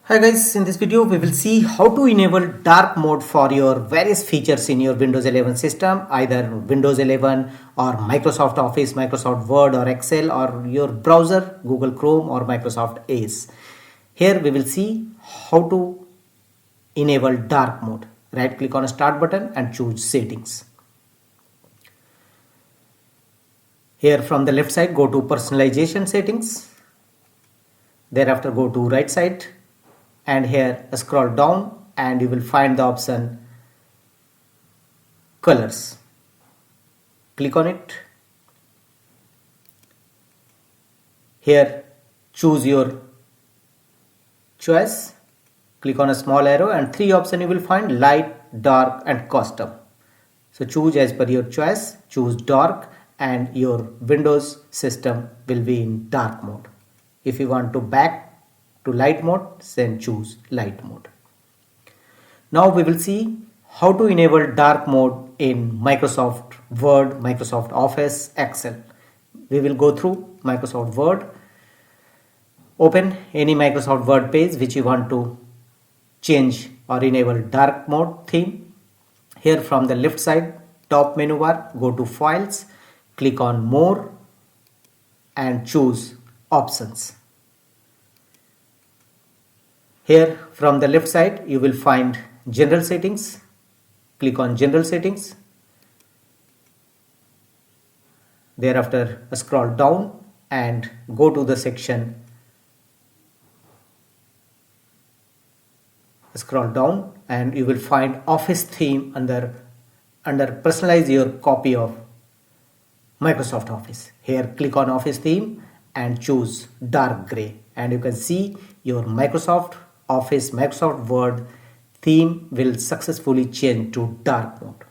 Hi guys, in this video we will see how to enable dark mode for your various features in your Windows 11 system, either Windows 11 or Microsoft Office, Microsoft Word or Excel, or your browser, Google Chrome or Microsoft Edge. Here we will see how to enable dark mode. Right click on a start button and choose settings. Here from the left side go to personalization settings. Thereafter go to right side and here scroll down and you will find the option colors. Click on it. Here choose your choice. Click on a small arrow and three options you will find: light, dark and custom. So choose as per your choice. Choose dark and your Windows system will be in dark mode. If you want to back to light mode, then choose light mode. Now we will see how to enable dark mode in Microsoft Word, Microsoft Office, Excel. We will go through Microsoft Word. Open any Microsoft Word page which you want to change or enable dark mode theme. Here from the left side top menu bar, go to Files, click on More and choose Options. Here from the left side you will find General Settings. Click on General Settings. Thereafter scroll down and go to the section. Scroll down and you will find Office theme under personalize your copy of Microsoft Office. Here click on Office theme and choose dark gray and you can see your Microsoft Office, Microsoft Word theme will successfully change to dark mode.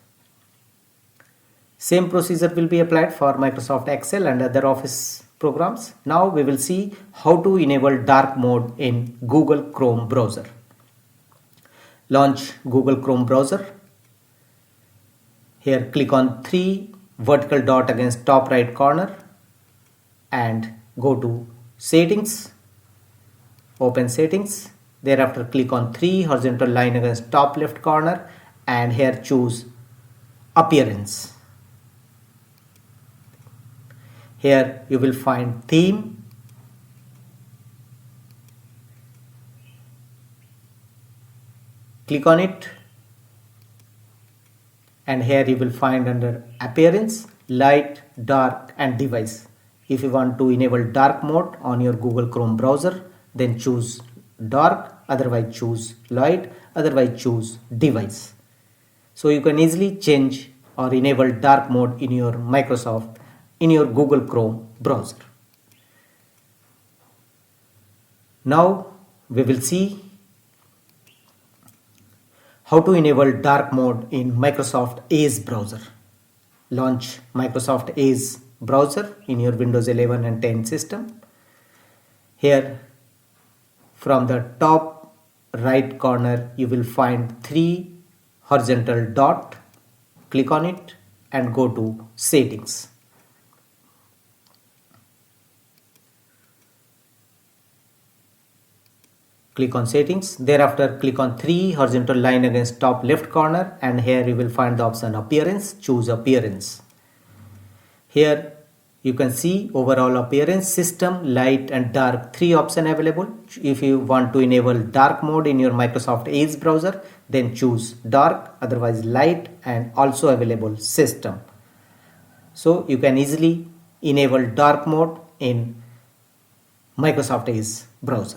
Same procedure will be applied for Microsoft Excel and other Office programs. Now we will see how to enable dark mode in Google Chrome browser. Launch Google Chrome browser. Here click on three vertical dot against top right corner and go to Settings. Open Settings. Thereafter click on three horizontal line against top left corner and here choose Appearance. Here you will find Theme. Click on it and here you will find under Appearance, Light, Dark and Device. If you want to enable dark mode on your Google Chrome browser, then choose dark, otherwise choose light, otherwise choose device. So you can easily change or enable dark mode in your Google Chrome browser. Now we will see how to enable dark mode in Microsoft Edge browser. Launch Microsoft Edge browser in your Windows 11 and 10 system. Here from the top right corner you will find three horizontal dot. Click on it and go to Settings. Click on Settings. Thereafter click on three horizontal line against top left corner and here you will find the option Appearance. Choose Appearance. Here you can see overall appearance, system, light and dark, three options available. If you want to enable dark mode in your Microsoft Edge browser, then choose dark, otherwise light and also available system. So you can easily enable dark mode in Microsoft Edge browser.